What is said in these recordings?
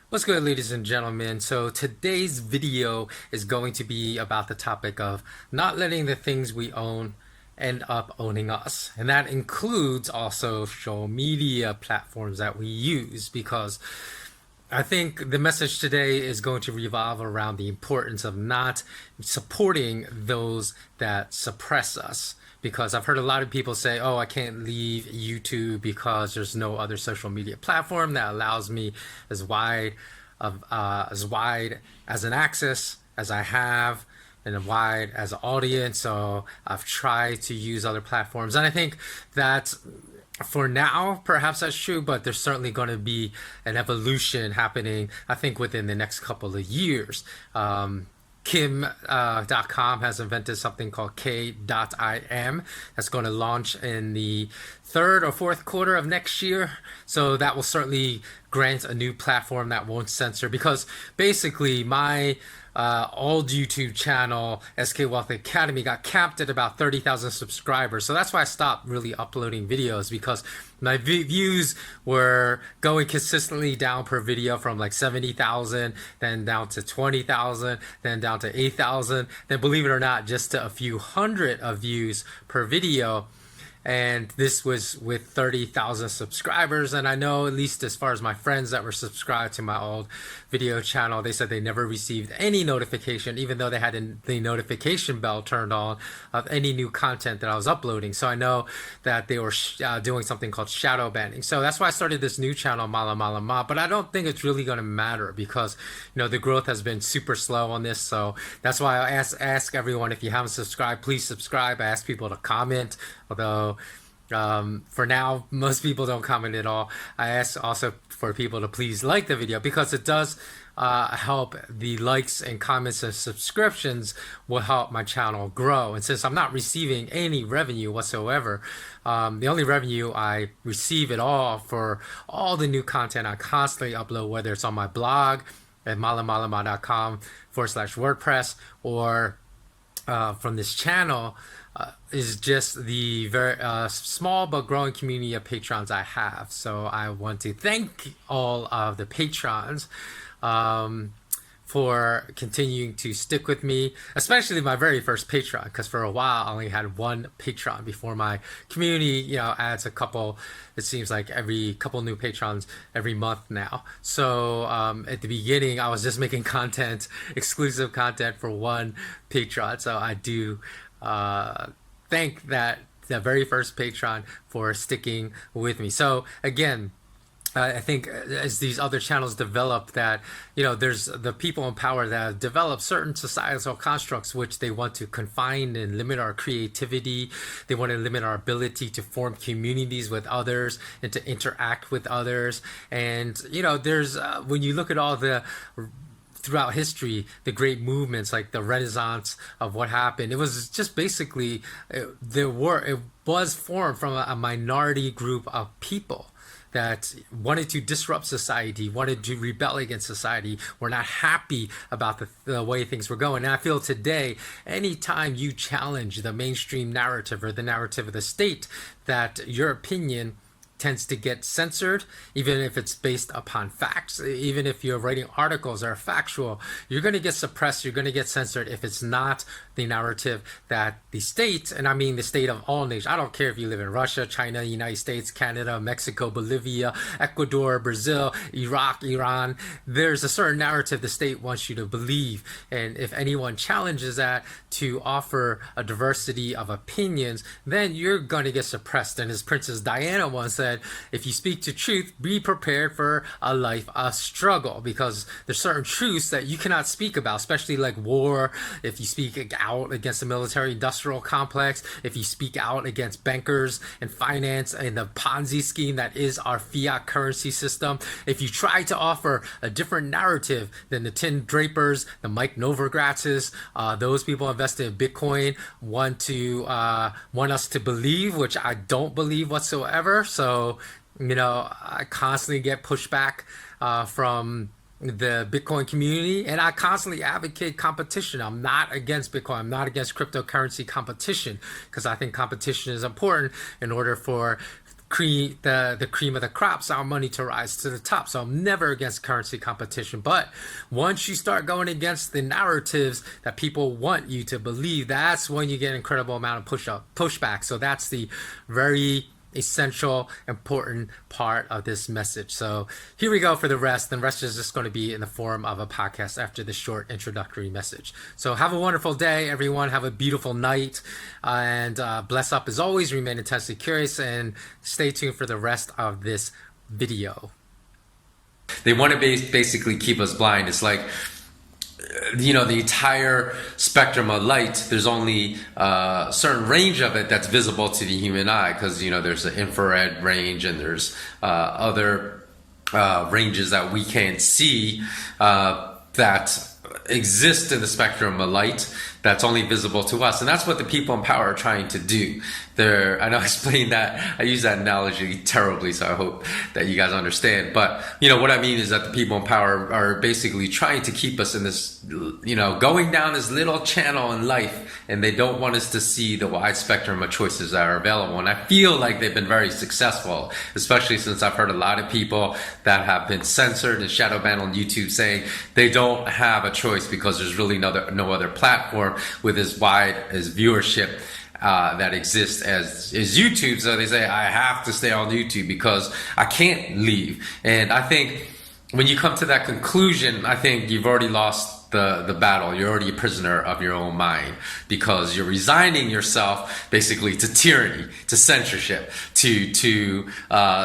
What's good, ladies and gentlemen? So today's video is going to be about the topic of not letting the things we own end up owning us. And that includes also social media platforms that we use, because I think the message today is going to revolve around the importance of not supporting those that suppress us. Because I've heard a lot of people say, oh, I can't leave YouTube because there's no other social media platform that allows me as wide as an access as I have and a wide as an audience. So I've tried to use other platforms. And I think that for now, perhaps that's true, but there's certainly going to be an evolution happening, I think, within the next couple of years. k.im has invented something called k.im that's going to launch in the third or fourth quarter of next year. So that will certainly grant a new platform that won't censor, because basically my old YouTube channel, SK Wealth Academy, got capped at about 30,000 subscribers. So that's why I stopped really uploading videos, because my views were going consistently down per video from like 70,000, then down to 20,000, then down to 8,000, then believe it or not, just to a few hundred of views per video. And this was with 30,000 subscribers. And I know, at least as far as my friends that were subscribed to my old video channel, they said they never received any notification, even though they had the notification bell turned on, of any new content that I was uploading. So I know that they were doing something called shadow banning. So that's why I started this new channel, Mala Mala Ma. But I don't think it's really going to matter, because the growth has been super slow on this. So that's why I ask everyone, if you haven't subscribed, please subscribe. I ask people to comment, although for now, most people don't comment at all. I ask also for people to please like the video, because it does help. The likes and comments and subscriptions will help my channel grow. And since I'm not receiving any revenue whatsoever, the only revenue I receive at all for all the new content I constantly upload, whether it's on my blog at malamalama.com/WordPress or from this channel, is just the very small but growing community of patrons I have. So I want to thank all of the patrons for continuing to stick with me, especially my very first patron, because for a while I only had one patron before my community adds a couple. It seems like every couple new patrons every month now. So at the beginning I was just making content, exclusive content for one patron. So I do thank the very first patron for sticking with me. So again, I think as these other channels develop, that there's the people in power that have developed certain societal constructs which they want to confine and limit our creativity. They want to limit our ability to form communities with others and to interact with others. And there's when you look at all the throughout history, the great movements like the Renaissance of what happened, it was just basically it was formed from a minority group of people that wanted to disrupt society, wanted to rebel against society, were not happy about the way things were going. And I feel today, anytime you challenge the mainstream narrative or the narrative of the state, that your opinion tends to get censored, even if it's based upon facts. Even if you're writing articles that are factual, you're going to get suppressed, you're going to get censored if it's not the narrative that the state, and I mean the state of all nations, I don't care if you live in Russia, China, United States, Canada, Mexico, Bolivia, Ecuador, Brazil, Iraq, Iran, there's a certain narrative the state wants you to believe. And if anyone challenges that to offer a diversity of opinions, then you're going to get suppressed. And as Princess Diana once said, if you speak to truth, be prepared for a life of struggle, because there's certain truths that you cannot speak about, especially like war. If you speak out against the military industrial complex, if you speak out against bankers and finance and the Ponzi scheme that is our fiat currency system, if you try to offer a different narrative than the Tim Drapers, the Mike Novogratzes, those people invested in Bitcoin want us to believe, which I don't believe whatsoever. So I constantly get pushback from the Bitcoin community, and I constantly advocate competition. I'm not against Bitcoin. I'm not against cryptocurrency competition, because I think competition is important in order for the cream of the crops, our money to rise to the top. So I'm never against currency competition. But once you start going against the narratives that people want you to believe, that's when you get an incredible amount of pushback. So that's the very essential, important part of this message. So here we go for the rest. The rest is just going to be in the form of a podcast after this short introductory message. So have a wonderful day, everyone. Have a beautiful night, and bless up as always. Remain intensely curious, and stay tuned for the rest of this video. They want to basically keep us blind. It's like, the entire spectrum of light, there's only a certain range of it that's visible to the human eye, because there's an infrared range, and there's other ranges that we can't see that exist in the spectrum of light that's only visible to us. And that's what the people in power are trying to do. I know I explained that, I use that analogy terribly, so I hope that you guys understand. But what I mean is that the people in power are basically trying to keep us in this, going down this little channel in life, and they don't want us to see the wide spectrum of choices that are available. And I feel like they've been very successful, especially since I've heard a lot of people that have been censored and shadow banned on YouTube saying they don't have a choice because there's really no other platform with as wide as viewership that exists as YouTube. So they say, I have to stay on YouTube because I can't leave. And I think when you come to that conclusion, I think you've already lost the battle. You're already a prisoner of your own mind, because you're resigning yourself basically to tyranny, to censorship, to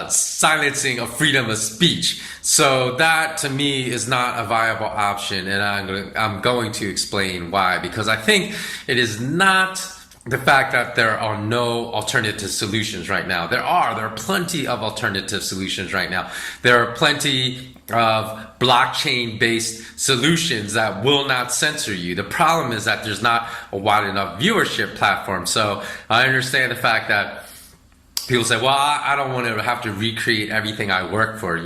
silencing of freedom of speech. So that to me is not a viable option, and I'm going to explain why. Because I think it is not the fact that there are no alternative solutions right now. There are plenty of alternative solutions right now. There are plenty of blockchain-based solutions that will not censor you. The problem is that there's not a wide enough viewership platform. So I understand the fact that people say, well, I don't want to have to recreate everything I work for.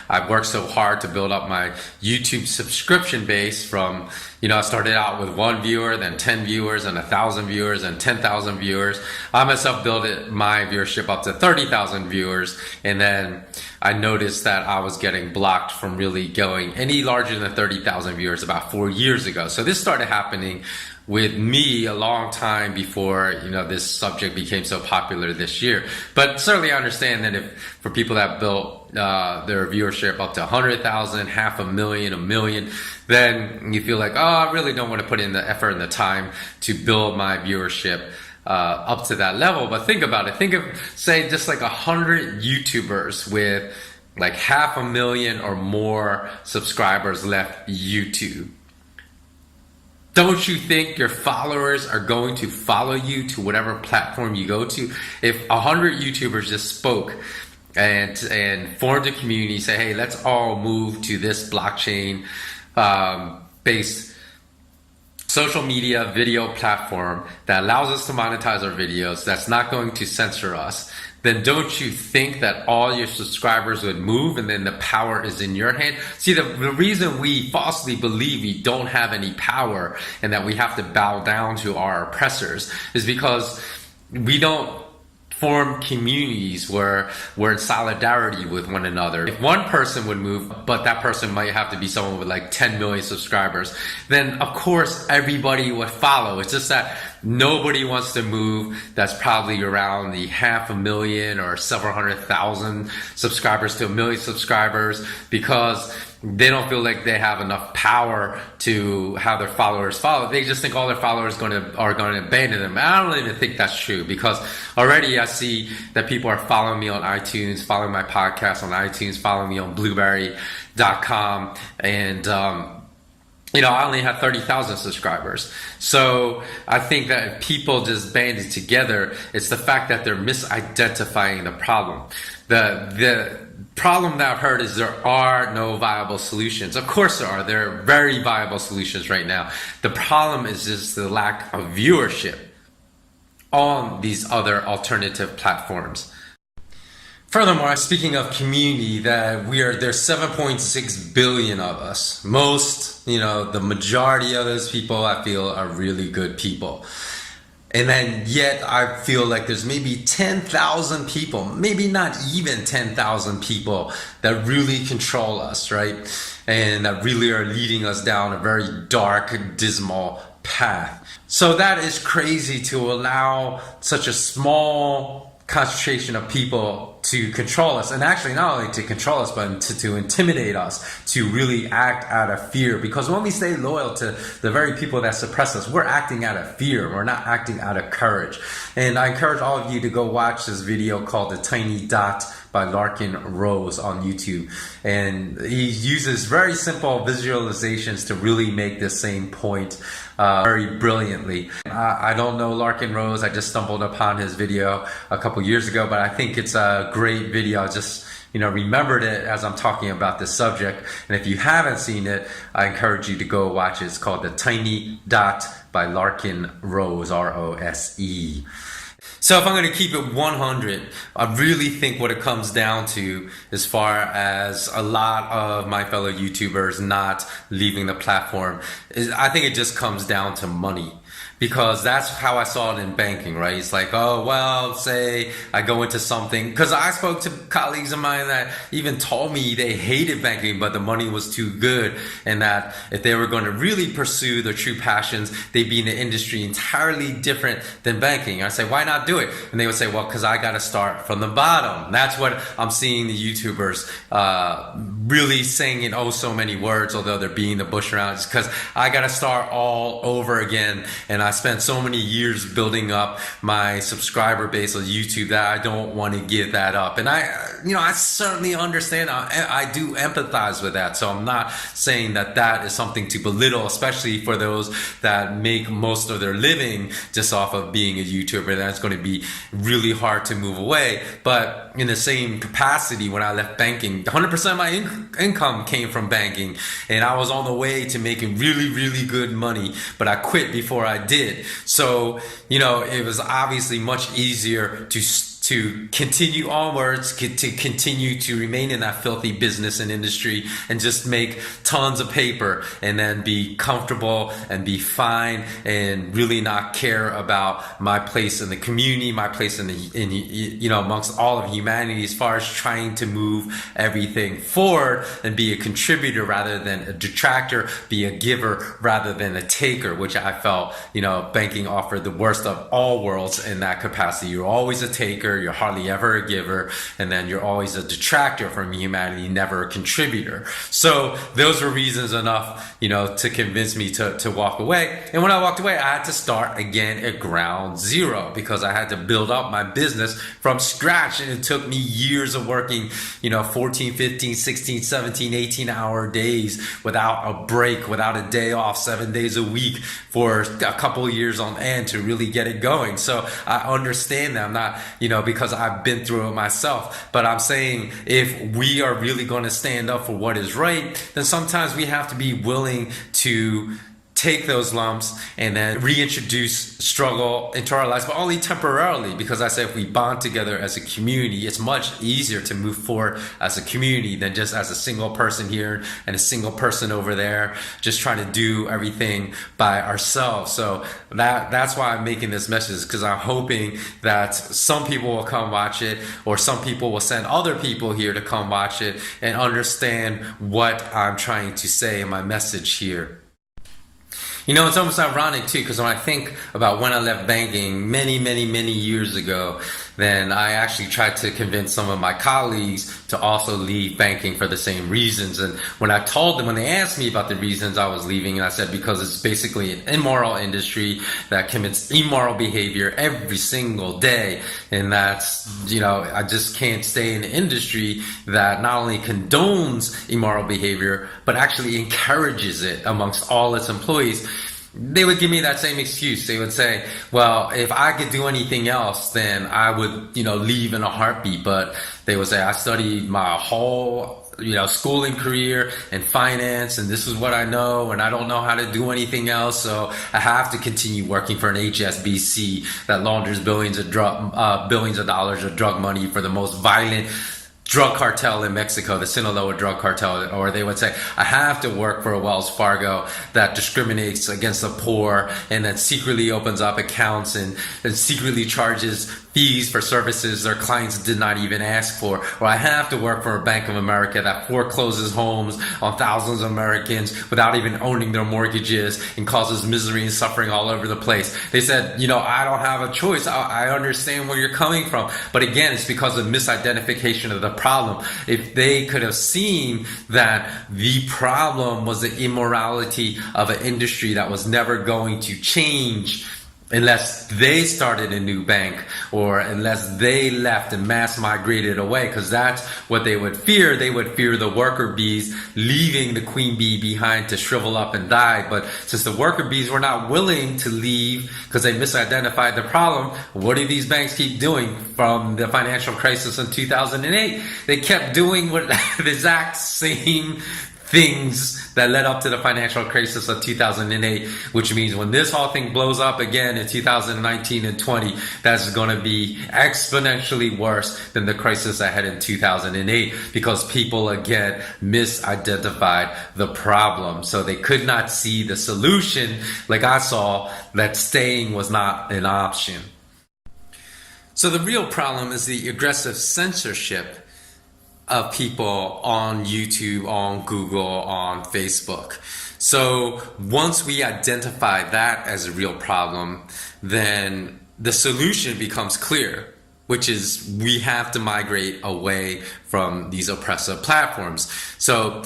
I've worked so hard to build up my YouTube subscription base from, I started out with 1 viewer, then 10 viewers, and 1,000 viewers, and 10,000 viewers. I myself built my viewership up to 30,000 viewers. And then I noticed that I was getting blocked from really going any larger than 30,000 viewers about 4 years ago. So this started happening with me a long time before this subject became so popular this year. But certainly I understand that if for people that built their viewership up to 100,000, 500,000, 1 million, then you feel like, I really don't want to put in the effort and the time to build my viewership up to that level. But think about it. Think of, say, just like 100 YouTubers with like 500,000 or more subscribers left YouTube. Don't you think your followers are going to follow you to whatever platform you go to? If 100 YouTubers just spoke and formed a community, say, hey, let's all move to this blockchain based social media video platform that allows us to monetize our videos, that's not going to censor us, then don't you think that all your subscribers would move, and then the power is in your hand? See, the reason we falsely believe we don't have any power and that we have to bow down to our oppressors is because we don't form communities where we're in solidarity with one another. If one person would move, but that person might have to be someone with like 10 million subscribers, then of course everybody would follow. It's just that nobody wants to move that's probably around the 500,000 or several 100,000 subscribers to 1 million subscribers, because they don't feel like they have enough power to have their followers follow. They just think all their followers are going to abandon them. I don't even think that's true, because already I see that people are following me on iTunes, following my podcast on iTunes, following me on blueberry.com, and I only have 30,000 subscribers. So I think that if people just banded together, it's the fact that they're misidentifying the problem. The problem that I've heard is there are no viable solutions. Of course there are. There are very viable solutions right now. The problem is just the lack of viewership on these other alternative platforms. Furthermore, speaking of community, there's 7.6 billion of us. Most, the majority of those people I feel are really good people. And then yet I feel like there's maybe 10,000 people, maybe not even 10,000 people that really control us, right? And that really are leading us down a very dark, dismal path. So that is crazy to allow such a small concentration of people to control us, and actually not only to control us, but to intimidate us, to really act out of fear. Because when we stay loyal to the very people that suppress us, we're acting out of fear. We're not acting out of courage. And I encourage all of you to go watch this video called The Tiny Dot by Larkin Rose on YouTube. And he uses very simple visualizations to really make the same point very brilliantly. I don't know Larkin Rose. I just stumbled upon his video a couple years ago, but I think it's a great video. I just remembered it as I'm talking about this subject. And if you haven't seen it, I encourage you to go watch it. It's called The Tiny Dot by Larkin Rose, R-O-S-E. So if I'm going to keep it 100, I really think what it comes down to, as far as a lot of my fellow YouTubers not leaving the platform, is I think it just comes down to money. Because that's how I saw it in banking, right? It's like, oh, well, say I go into something, because I spoke to colleagues of mine that even told me they hated banking, but the money was too good, and that if they were going to really pursue their true passions, they'd be in an industry entirely different than banking. I say, why not do it? And they would say, well, because I got to start from the bottom. That's what I'm seeing the YouTubers really saying in oh so many words, although they're beating the bush around. It's because I got to start all over again, and I spent so many years building up my subscriber base on YouTube that I don't want to give that up. And I certainly understand. I do empathize with that. So I'm not saying that that is something to belittle, especially for those that make most of their living just off of being a YouTuber. That's going to be really hard to move away. But in the same capacity, when I left banking, 100% of my income came from banking, and I was on the way to making really, really good money, but I quit before I did. So, it was obviously much easier to continue onwards, to continue to remain in that filthy business and industry and just make tons of paper and then be comfortable and be fine and really not care about my place in the community, my place in amongst all of humanity, as far as trying to move everything forward and be a contributor rather than a detractor, be a giver rather than a taker, which I felt, banking offered the worst of all worlds in that capacity. You're always a taker, you're hardly ever a giver, and then you're always a detractor from humanity, never a contributor. So those were reasons enough, to convince me to walk away. And when I walked away, I had to start again at ground zero, because I had to build up my business from scratch. And it took me years of working, 14, 15, 16, 17, 18-hour days without a break, without a day off, 7 days a week for a couple of years on end to really get it going. So I understand that. I'm not, because I've been through it myself. But I'm saying if we are really going to stand up for what is right, then sometimes we have to be willing to take those lumps and then reintroduce struggle into our lives, but only temporarily, because I say if we bond together as a community, it's much easier to move forward as a community than just as a single person here and a single person over there, just trying to do everything by ourselves. So that's why I'm making this message, because I'm hoping that some people will come watch it, or some people will send other people here to come watch it and understand what I'm trying to say in my message here. It's almost ironic too, because when I think about when I left banking many, many, many years ago, then I actually tried to convince some of my colleagues to also leave banking for the same reasons. And when I told them, when they asked me about the reasons I was leaving, and I said, because it's basically an immoral industry that commits immoral behavior every single day. And that's, I just can't stay in an industry that not only condones immoral behavior, but actually encourages it amongst all its employees. They would give me that same excuse. They would say, well, if I could do anything else, then I would, leave in a heartbeat. But they would say, I studied my whole, schooling career in finance, and this is what I know, and I don't know how to do anything else. So I have to continue working for an HSBC that launders billions of dollars of drug money for the most violent drug cartel in Mexico, the Sinaloa drug cartel, or they would say, I have to work for a Wells Fargo that discriminates against the poor and that secretly opens up accounts and secretly charges fees for services their clients did not even ask for. Or I have to work for a Bank of America that forecloses homes on thousands of Americans without even owning their mortgages and causes misery and suffering all over the place. They said, I don't have a choice. I understand where you're coming from. But again, it's because of misidentification of the problem. If they could have seen that the problem was the immorality of an industry that was never going to change unless they started a new bank or unless they left and mass migrated away, because that's what they would fear. They would fear the worker bees leaving the queen bee behind to shrivel up and die. But since the worker bees were not willing to leave because they misidentified the problem, what do these banks keep doing from the financial crisis in 2008? They kept doing what the exact same things that led up to the financial crisis of 2008, which means when this whole thing blows up again in 2019 and 20, that's going to be exponentially worse than the crisis I had in 2008, because people again misidentified the problem. So they could not see the solution, like I saw, that staying was not an option. So the real problem is the aggressive censorship of people on YouTube, on Google, on Facebook. So once we identify that as a real problem, then the solution becomes clear, which is we have to migrate away from these oppressive platforms. So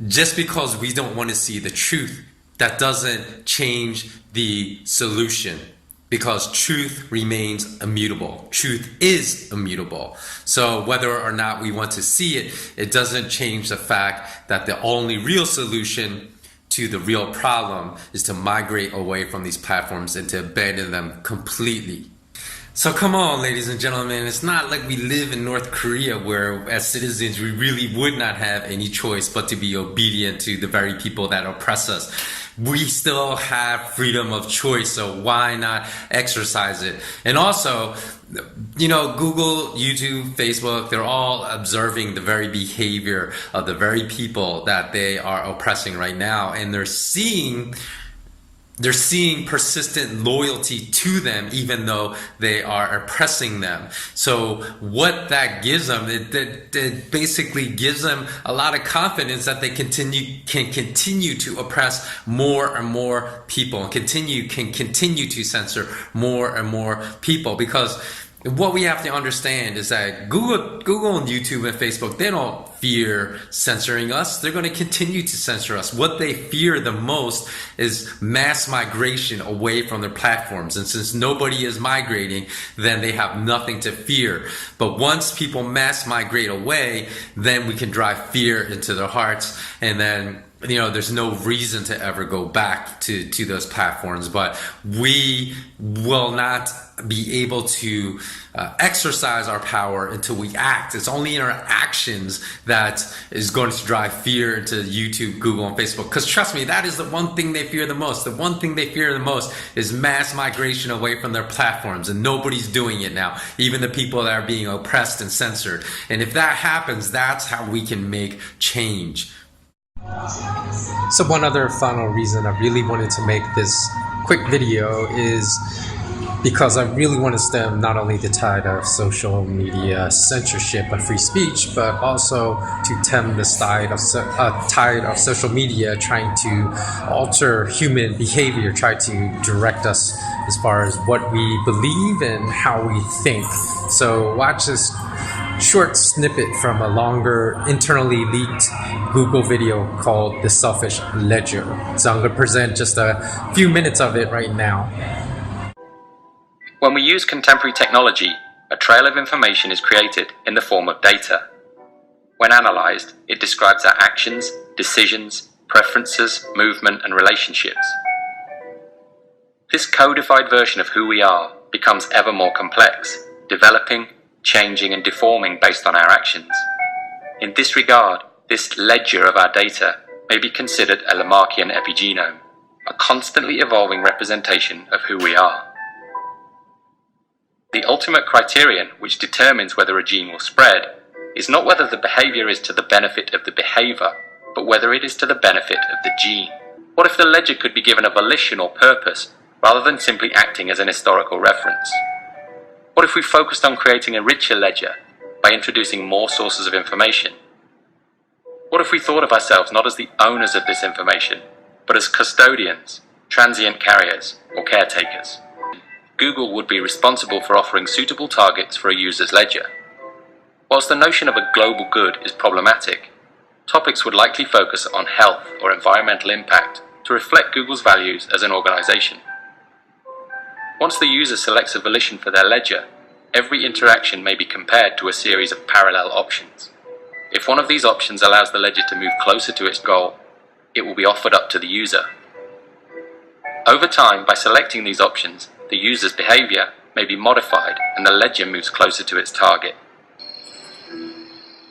just because we don't want to see the truth, that doesn't change the solution, because truth remains immutable. Truth is immutable. So whether or not we want to see it, it doesn't change the fact that the only real solution to the real problem is to migrate away from these platforms and to abandon them completely. So come on, ladies and gentlemen, it's not like we live in North Korea where as citizens we really would not have any choice but to be obedient to the very people that oppress us. We still have freedom of choice, so why not exercise it? And also, Google, YouTube, Facebook, they're all observing the very behavior of the very people that they are oppressing right now, and they're seeing persistent loyalty to them even though they are oppressing them. So what that gives them, it basically gives them a lot of confidence that they can continue to oppress more and more people and can continue to censor more and more people. Because what we have to understand is that Google and YouTube and Facebook, they don't fear censoring us. They're going to continue to censor us. What they fear the most is mass migration away from their platforms. And since nobody is migrating, then they have nothing to fear. But once people mass migrate away, then we can drive fear into their hearts, and then there's no reason to ever go back to those platforms. But we will not be able to exercise our power until we act. It's only in our actions that is going to drive fear into YouTube, Google, and Facebook. Because trust me, that is the one thing they fear the most. The one thing they fear the most is mass migration away from their platforms, and nobody's doing it now, even the people that are being oppressed and censored. And if that happens, that's how we can make change. So one other final reason I really wanted to make this quick video is because I really want to stem not only the tide of social media censorship of free speech, but also to stem the tide of social media trying to alter human behavior, try to direct us as far as what we believe and how we think. So watch this short snippet from a longer internally leaked Google video called The Selfish Ledger. So I'm going to present just a few minutes of it right now. When we use contemporary technology, a trail of information is created in the form of data. When analyzed, it describes our actions, decisions, preferences, movement, and relationships. This codified version of who we are becomes ever more complex, developing, changing, and deforming based on our actions. In this regard, this ledger of our data may be considered a Lamarckian epigenome, a constantly evolving representation of who we are. The ultimate criterion which determines whether a gene will spread is not whether the behavior is to the benefit of the behavior, but whether it is to the benefit of the gene. What if the ledger could be given a volition or purpose, rather than simply acting as an historical reference? What if we focused on creating a richer ledger by introducing more sources of information? What if we thought of ourselves not as the owners of this information, but as custodians, transient carriers, or caretakers? Google would be responsible for offering suitable targets for a user's ledger. Whilst the notion of a global good is problematic, topics would likely focus on health or environmental impact to reflect Google's values as an organization. Once the user selects a volition for their ledger, every interaction may be compared to a series of parallel options. If one of these options allows the ledger to move closer to its goal, it will be offered up to the user. Over time, by selecting these options, the user's behavior may be modified and the ledger moves closer to its target.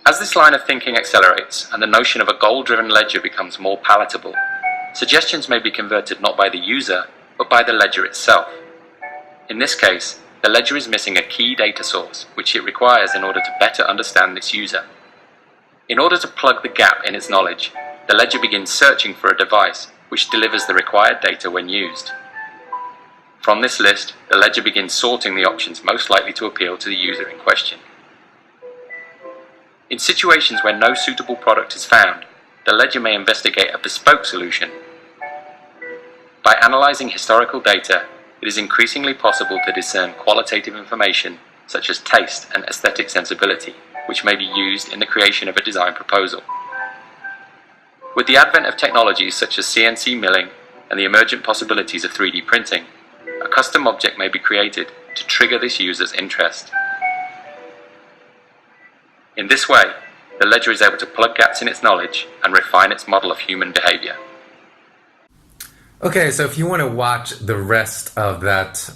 As this line of thinking accelerates and the notion of a goal-driven ledger becomes more palatable, suggestions may be converted not by the user, but by the ledger itself. In this case, the ledger is missing a key data source, which it requires in order to better understand this user. In order to plug the gap in its knowledge, the ledger begins searching for a device which delivers the required data when used. From this list, the ledger begins sorting the options most likely to appeal to the user in question. In situations where no suitable product is found, the ledger may investigate a bespoke solution. By analyzing historical data, it is increasingly possible to discern qualitative information such as taste and aesthetic sensibility, which may be used in the creation of a design proposal. With the advent of technologies such as CNC milling and the emergent possibilities of 3D printing, a custom object may be created to trigger this user's interest. In this way, the ledger is able to plug gaps in its knowledge and refine its model of human behavior. Okay, so if you want to watch the rest of that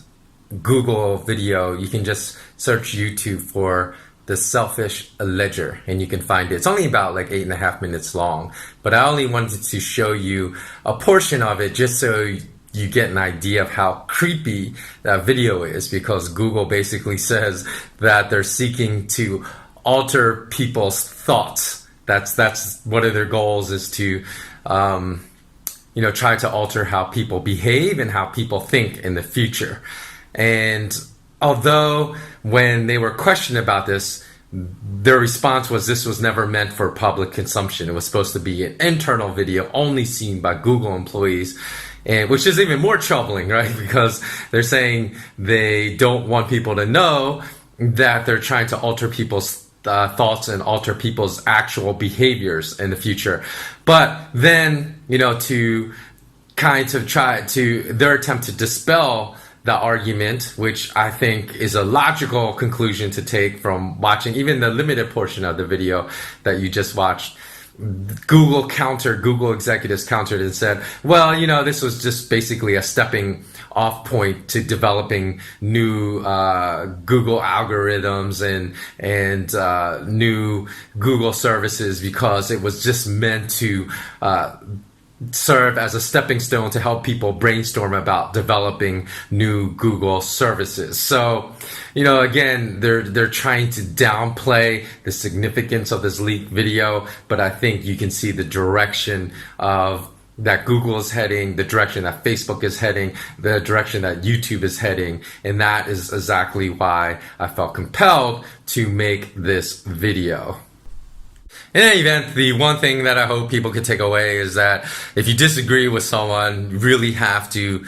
Google video, you can just search YouTube for The Selfish Ledger and you can find it. It's only about like 8.5 minutes long, but I only wanted to show you a portion of it just so you get an idea of how creepy that video is, because Google basically says that they're seeking to alter people's thoughts. That's one of their goals, is to try to alter how people behave and how people think in the future. And although when they were questioned about this, their response was this was never meant for public consumption. It was supposed to be an internal video only seen by Google employees, and which is even more troubling, right? Because they're saying they don't want people to know that they're trying to alter people's thoughts and alter people's actual behaviors in the future. But then, to kind of try to their attempt to dispel the argument, which I think is a logical conclusion to take from watching even the limited portion of the video that you just watched. Google executives countered and said, well, this was just basically a stepping off point to developing new Google algorithms and new Google services, because it was just meant to serve as a stepping stone to help people brainstorm about developing new Google services. So, again, they're trying to downplay the significance of this leaked video, but I think you can see the direction of that Google is heading, the direction that Facebook is heading, the direction that YouTube is heading, and that is exactly why I felt compelled to make this video. In any event, the one thing that I hope people can take away is that if you disagree with someone, you really have to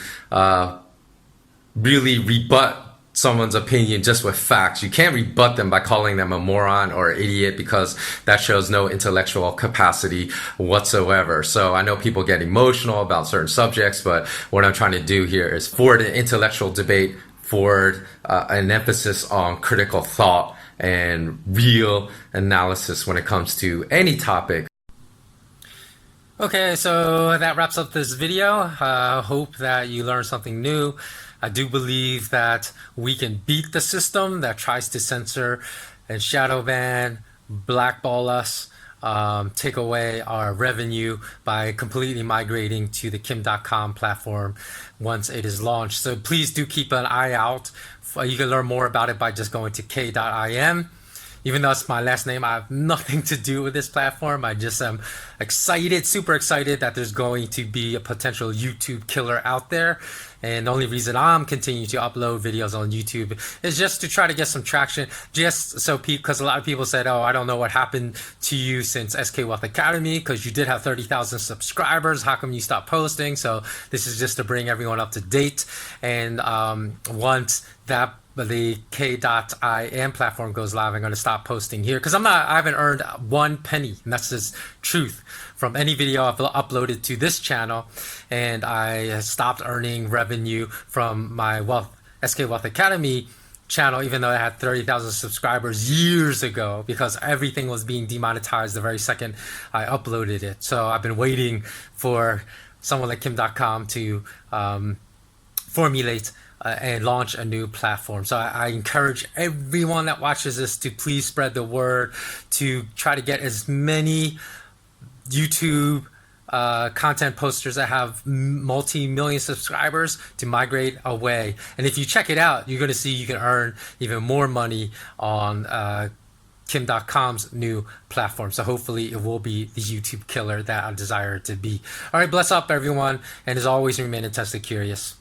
really rebut someone's opinion just with facts. You can't rebut them by calling them a moron or idiot, because that shows no intellectual capacity whatsoever. So I know people get emotional about certain subjects, but what I'm trying to do here is forward an intellectual debate, forward an emphasis on critical thought and real analysis when it comes to any topic. Okay, so that wraps up this video. Hope that you learned something new. I do believe that we can beat the system that tries to censor and shadow ban, blackball us, take away our revenue by completely migrating to the k.im platform once it is launched. So please do keep an eye out. You can learn more about it by just going to k.im. Even though it's my last name, I have nothing to do with this platform. I just am excited, super excited that there's going to be a potential YouTube killer out there. And the only reason I'm continuing to upload videos on YouTube is just to try to get some traction. Just so because a lot of people said, oh, I don't know what happened to you since SK Wealth Academy, because you did have 30,000 subscribers. How come you stopped posting? So this is just to bring everyone up to date. And once that the k.im platform goes live, I'm going to stop posting here because I haven't earned 1 penny, and that's just truth, from any video I've uploaded to this channel. And I stopped earning revenue from my SK Wealth Academy channel, even though I had 30,000 subscribers years ago, because everything was being demonetized the very second I uploaded it. So I've been waiting for someone like Kim.com to formulate and launch a new platform. So I encourage everyone that watches this to please spread the word, to try to get as many YouTube content posters that have multi-million subscribers to migrate away. And if you check it out, you're going to see you can earn even more money on Kim.com's new platform. So hopefully it will be the YouTube killer that I desire it to be. All right, bless up everyone. And as always, remain intensely curious.